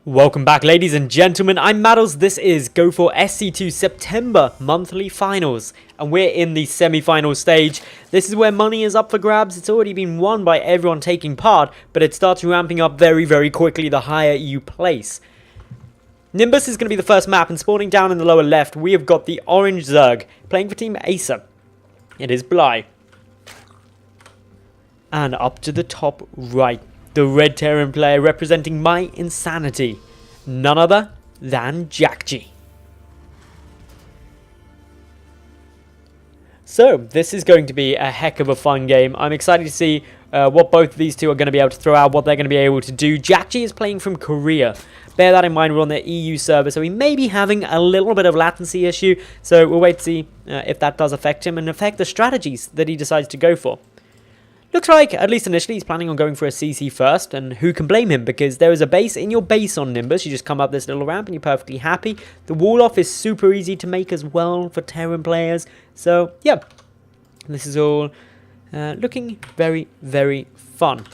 Welcome back, ladies and gentlemen. I'm Madals. This is Go for SC2 September monthly finals, and we're in the semi-final stage. This is where money is up for grabs. It's already been won by everyone taking part, but it starts ramping up very, very quickly the higher you place. Nimbus is going to be the first map, and spawning down in the lower left, we have got the orange Zerg playing for Team Acer. It is Bly. And up to the top right, the red Terran player representing my insanity. None other than jjakji. So, this is going to be a heck of a fun game. I'm excited to see what both of these two are going to be able to throw out, what they're going to be able to do. jjakji is playing from Korea. Bear that in mind, we're on the EU server, so we may be having a little bit of latency issue. So, we'll wait to see if that does affect him and affect the strategies that he decides to go for. Looks like, at least initially, he's planning on going for a CC first, and who can blame him, because there is a base in your base on Nimbus. You just come up this little ramp and you're perfectly happy. The wall off is super easy to make as well for Terran players. So, yeah, this is all looking very, very fun.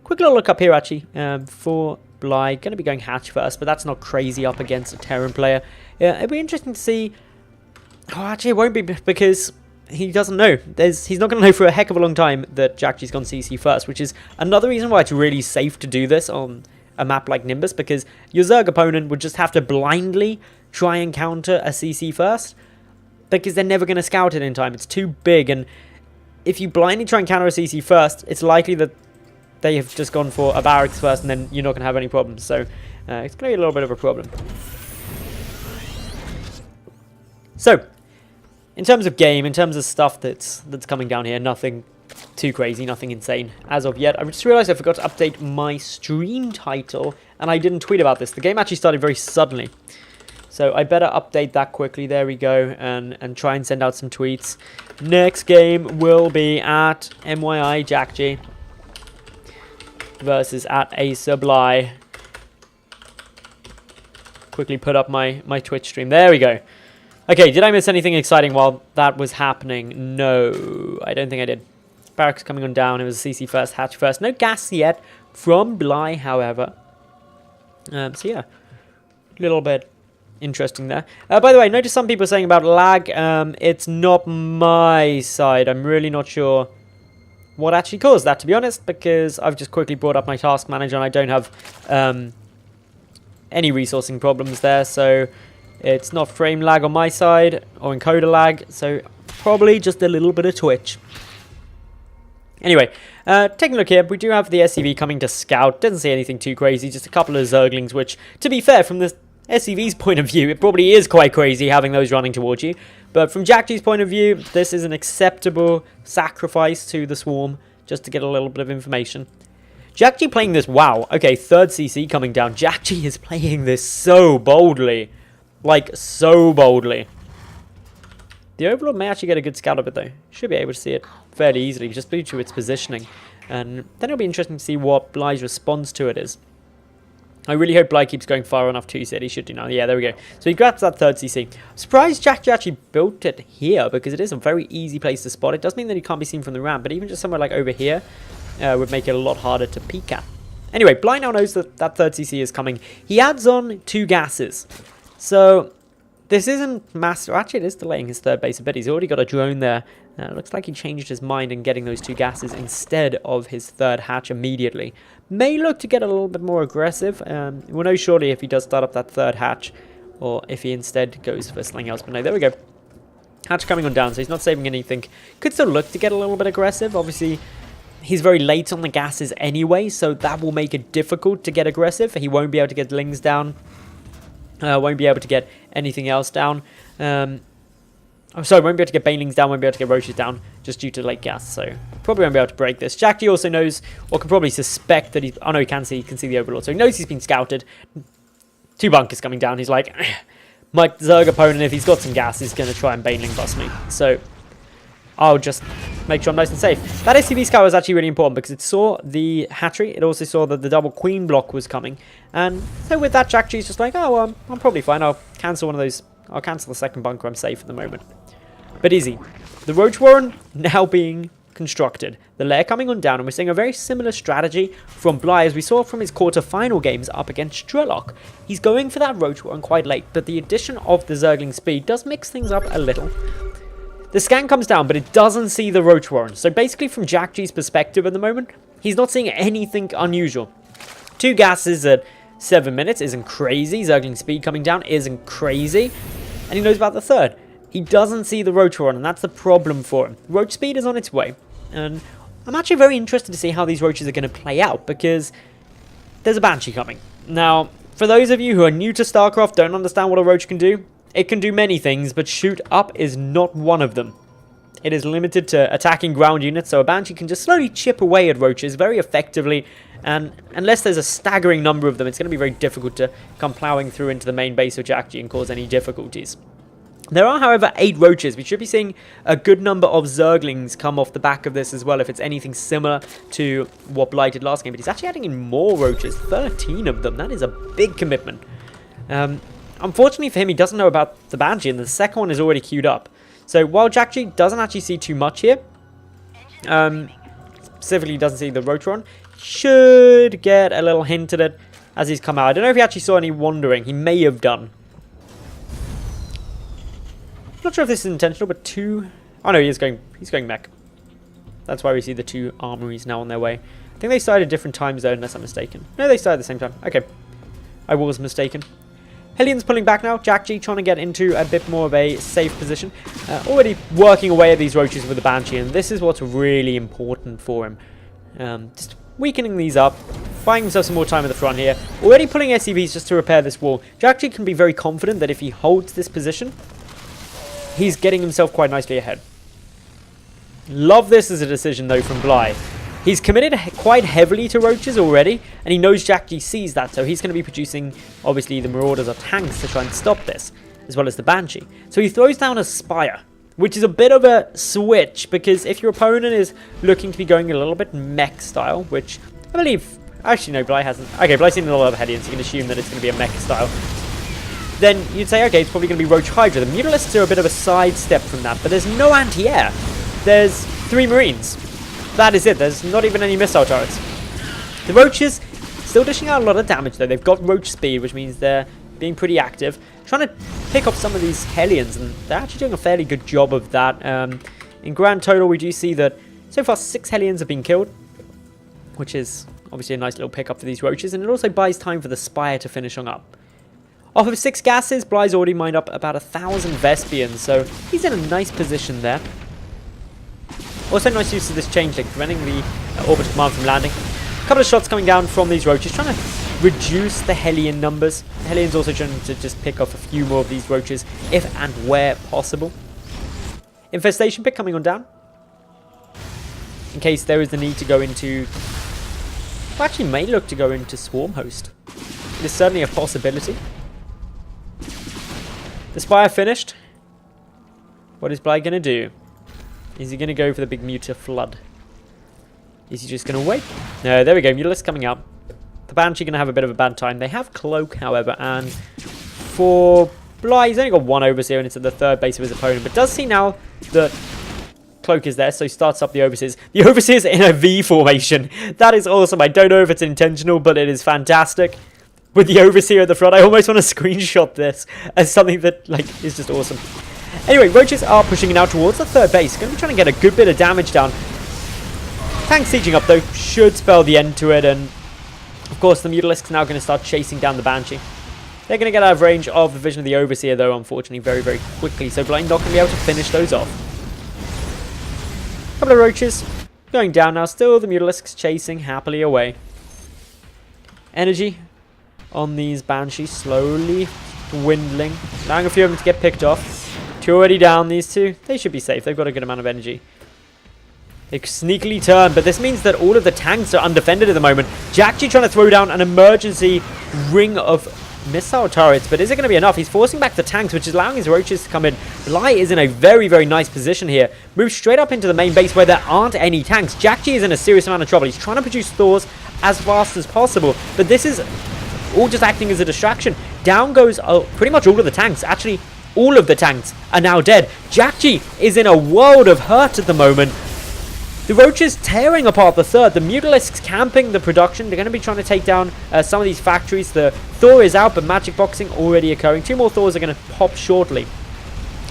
Quick little look up here, actually, for Bly. Going to be going hatch first, but that's not crazy up against a Terran player. It'll be interesting to see. Oh, actually, it won't be, because he doesn't know. He's not going to know for a heck of a long time that jjakji's gone CC first, which is another reason why it's really safe to do this on a map like Nimbus, because your Zerg opponent would just have to blindly try and counter a CC first, because they're never going to scout it in time. It's too big, and if you blindly try and counter a CC first, it's likely that they have just gone for a barracks first, and then you're not going to have any problems. So it's going to be a little bit of a problem. So, in terms of game, in terms of stuff that's coming down here, nothing too crazy, nothing insane as of yet. I just realized I forgot to update my stream title, and I didn't tweet about this. The game actually started very suddenly, so I better update that quickly. There we go, and try and send out some tweets. Next game will be at MYI jjakji versus at Acer Bly. Quickly put up my Twitch stream. There we go. Okay, did I miss anything exciting while that was happening? No, I don't think I did. Barracks coming on down. It was CC first, hatch first. No gas yet from Bly, however. So yeah, a little bit interesting there. By the way, notice some people saying about lag. It's not my side. I'm really not sure what actually caused that, to be honest, because I've just quickly brought up my task manager and I don't have any resourcing problems there, so it's not frame lag on my side, or encoder lag, so probably just a little bit of twitch. Anyway, taking a look here, we do have the SCV coming to scout. Doesn't say anything too crazy, just a couple of Zerglings, which, to be fair, from the SCV's point of view, it probably is quite crazy having those running towards you. But from jjakji's point of view, this is an acceptable sacrifice to the swarm, just to get a little bit of information. jjakji playing this, wow, okay, third CC coming down. jjakji is playing this so boldly. Like, so boldly. The Overlord may actually get a good scout of it, though. Should be able to see it fairly easily, just due to its positioning. And then it'll be interesting to see what Bly's response to it is. I really hope Bly keeps going far enough to said he should do now. Yeah, there we go. So he grabs that third CC. I'm surprised jjakji actually built it here, because it is a very easy place to spot. It does mean that he can't be seen from the ramp, but even just somewhere like over here would make it a lot harder to peek at. Anyway, Bly now knows that that third CC is coming. He adds on 2 gases. So, this isn't massive. Actually, it is delaying his third base a bit. He's already got a drone there. Looks like he changed his mind in getting those 2 gases instead of his third hatch immediately. May look to get a little bit more aggressive. We'll know shortly if he does start up that third hatch, or if he instead goes for something else. But no, there we go. Hatch coming on down, so he's not saving anything. Could still look to get a little bit aggressive. Obviously, he's very late on the gases anyway, so that will make it difficult to get aggressive. He won't be able to get Lings down. Won't be able to get anything else down. Oh, sorry, won't be able to get Banelings down, won't be able to get Roaches down, just due to late gas, so probably won't be able to break this. jjakji also knows, or can probably suspect that he's... Oh no, he can see the Overlord, so he knows he's been scouted. 2 bunkers coming down, he's like, my Zerg opponent, if he's got some gas, is going to try and Baneling bust me. So, I'll just make sure I'm nice and safe. That SCV scout was actually really important, because it saw the hatchery, it also saw that the double queen block was coming, and so with that, jjakji's just like, oh, well, I'm probably fine, I'll cancel one of those, I'll cancel the second bunker, I'm safe at the moment. But easy. The Roach Warren now being constructed. The lair coming on down, and we're seeing a very similar strategy from Bly as we saw from his quarter-final games up against Strelok. He's going for that Roach Warren quite late, but the addition of the Zergling speed does mix things up a little. The scan comes down, but it doesn't see the Roach Warren. So basically from jjakji's perspective at the moment, he's not seeing anything unusual. 2 gases at 7 minutes isn't crazy. Zergling speed coming down isn't crazy. And he knows about the third. He doesn't see the Roach Warren, and that's the problem for him. Roach speed is on its way. And I'm actually very interested to see how these Roaches are going to play out, because there's a Banshee coming. Now, for those of you who are new to StarCraft, don't understand what a Roach can do, it can do many things, but shoot up is not one of them. It is limited to attacking ground units, so a Banshee can just slowly chip away at Roaches very effectively, and unless there's a staggering number of them, it's going to be very difficult to come ploughing through into the main base of jjakji and cause any difficulties. There are, however, 8 Roaches. We should be seeing a good number of Zerglings come off the back of this as well, if it's anything similar to what Bly did last game. But he's actually adding in more Roaches, 13 of them. That is a big commitment. Unfortunately for him, he doesn't know about the Banshee, and the second one is already queued up. So while jjakji doesn't actually see too much here, specifically doesn't see the Roach Warren, should get a little hint at it as he's come out. I don't know if he actually saw any wandering. He may have done. Not sure if this is intentional, but 2... Oh no, he's going mech. That's why we see the 2 armories now on their way. I think they started at different time zone, unless I'm mistaken. No, they started at the same time. Okay. I was mistaken. Hellions pulling back now. jjakji trying to get into a bit more of a safe position. Already working away at these Roaches with the Banshee, and this is what's really important for him. Just weakening these up. Buying himself some more time at the front here. Already pulling SCVs just to repair this wall. jjakji can be very confident that if he holds this position, he's getting himself quite nicely ahead. Love this as a decision, though, from Bly. He's committed quite heavily to Roaches already, and he knows jjakji sees that, so he's going to be producing, obviously, the Marauders or tanks to try and stop this, as well as the Banshee. So he throws down a Spire, which is a bit of a switch, because if your opponent is looking to be going a little bit mech style, which I believe... Actually, no, Bly hasn't... Okay, Bly's seen a lot of Hellions, so you can assume that it's going to be a mech style. Then you'd say, okay, it's probably going to be Roach Hydra. The Mutalisks are a bit of a sidestep from that, but there's no anti-air. There's 3 Marines. That is it. There's not even any missile turrets. The Roaches still dishing out a lot of damage, though. They've got Roach speed, which means they're being pretty active. Trying to pick off some of these Hellions, and they're actually doing a fairly good job of that. In grand total, we do see that so far 6 Hellions have been killed, which is obviously a nice little pickup for these Roaches, and it also buys time for the Spire to finish on up. Off of 6 gases, Bly's already mined up about 1,000 Vespians, so he's in a nice position there. Also nice use of this changeling, preventing the orbital command from landing. A couple of shots coming down from these Roaches, trying to reduce the Hellion numbers. The Hellion's also trying to just pick off a few more of these Roaches, if and where possible. Infestation pick coming on down. In case there is the need to go into... Well, actually may look to go into Swarm Host. It is certainly a possibility. The Spire finished. What is Bly going to do? Is he going to go for the big Muta Flood? Is he just going to wait? No, there we go. Mutalisk coming up. The Banshee going to have a bit of a bad time. They have Cloak, however, and for Bly, he's only got 1 Overseer, and it's at the 3rd base of his opponent. But does see now that Cloak is there, so he starts up the Overseers. The Overseers in a V formation. That is awesome. I don't know if it's intentional, but it is fantastic. With the Overseer at the front, I almost want to screenshot this as something that, like, is just awesome. Anyway, Roaches are pushing it out towards the 3rd base. Going to be trying to get a good bit of damage down. Tank sieging up, though, should spell the end to it. And, of course, the Mutalisk's now going to start chasing down the Banshee. They're going to get out of range of the vision of the Overseer, though, unfortunately, very, very quickly. So Bly not going to be able to finish those off. A couple of Roaches going down now. Still, the Mutalisk's chasing happily away. Energy on these Banshees slowly dwindling. Allowing a few of them to get picked off. 2 already down, these 2. They should be safe. They've got a good amount of energy. They sneakily turn, but this means that all of the tanks are undefended at the moment. jjakji trying to throw down an emergency ring of missile turrets, but is it going to be enough? He's forcing back the tanks, which is allowing his Roaches to come in. Bly is in a very, very nice position here. Moves straight up into the main base where there aren't any tanks. jjakji is in a serious amount of trouble. He's trying to produce Thors as fast as possible, but this is all just acting as a distraction. Down goes pretty much all of the tanks. Actually, all of the tanks are now dead. jjakji is in a world of hurt at the moment. The Roaches tearing apart the third. The Mutalisks camping the production. They're going to be trying to take down some of these factories. The Thor is out, but magic boxing already occurring. 2 more Thors are going to pop shortly.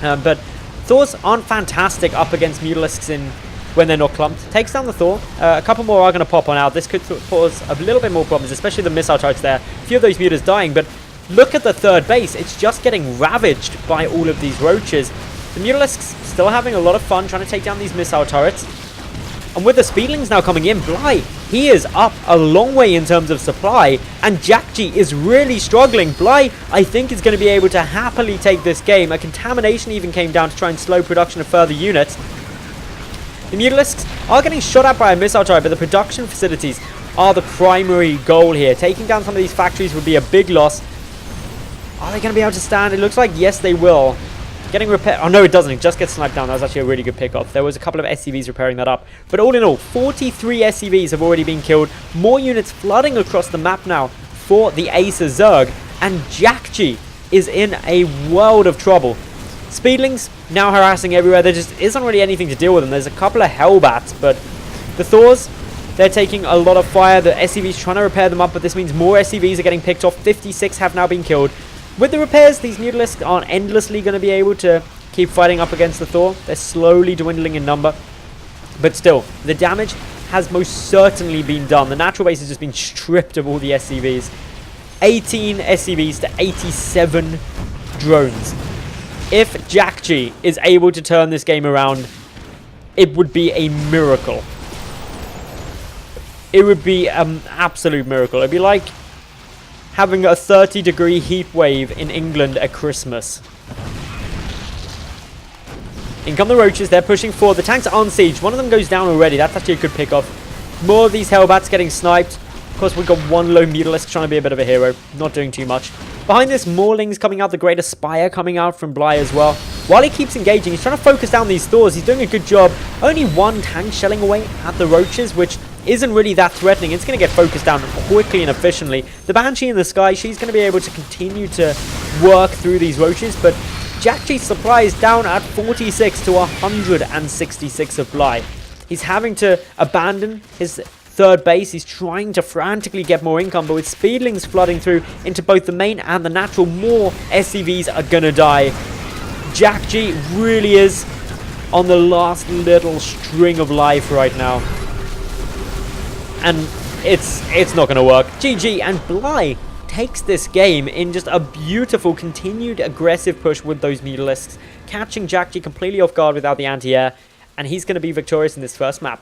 But Thors aren't fantastic up against Mutalisks when they're not clumped. Takes down the Thor. A couple more are going to pop on out. This could cause a little bit more problems, especially the missile turrets there. A few of those mutas dying, but look at the third base. It's just getting ravaged by all of these Roaches. The Mutalisks still having a lot of fun trying to take down these missile turrets. And with the Speedlings now coming in, Bly, he is up a long way in terms of supply. And jjakji is really struggling. Bly, I think, is going to be able to happily take this game. A contamination even came down to try and slow production of further units. The Mutalisks are getting shot at by a missile turret, but the production facilities are the primary goal here. Taking down some of these factories would be a big loss. Are they going to be able to stand? It looks like yes, they will. Getting repaired. Oh, no, it doesn't. It just gets sniped down. That was actually a really good pick-off. There was a couple of SCVs repairing that up. But all in all, 43 SCVs have already been killed. More units flooding across the map now for the Acer Zerg. And jjakji is in a world of trouble. Speedlings now harassing everywhere. There just isn't really anything to deal with them. There's a couple of Hellbats, but the Thors, they're taking a lot of fire. The SCVs trying to repair them up, but this means more SCVs are getting picked off. 56 have now been killed. With the repairs, these Mutalisks aren't endlessly going to be able to keep fighting up against the Thor. They're slowly dwindling in number. But still, the damage has most certainly been done. The natural base has just been stripped of all the SCVs. 18 SCVs to 87 drones. If jjakji is able to turn this game around, it would be a miracle. It would be an absolute miracle. It'd be like having a 30-degree heat wave in England at Christmas. In come the Roaches. They're pushing forward. The tanks are on siege. One of them goes down already. That's actually a good pick-off. More of these Hellbats getting sniped. Of course, we've got one lone Mutalisk trying to be a bit of a hero. Not doing too much. Behind this, Maulings coming out. The Greater Spire coming out from Bly as well. While he keeps engaging, he's trying to focus down these Thors. He's doing a good job. Only one tank shelling away at the Roaches, which isn't really that threatening. It's going to get focused down quickly and efficiently. The Banshee in the sky, she's going to be able to continue to work through these Roaches, but jjakji's supply is down at 46 to 166 of Bly. He's having to abandon his third base. He's trying to frantically get more income, but with Speedlings flooding through into both the main and the natural, more SCVs are going to die. jjakji really is on the last little string of life right now. And it's not going to work. GG, and Bly takes this game in just a beautiful continued aggressive push with those Mutalisks, catching jjakji completely off guard without the anti-air, and he's going to be victorious in this first map.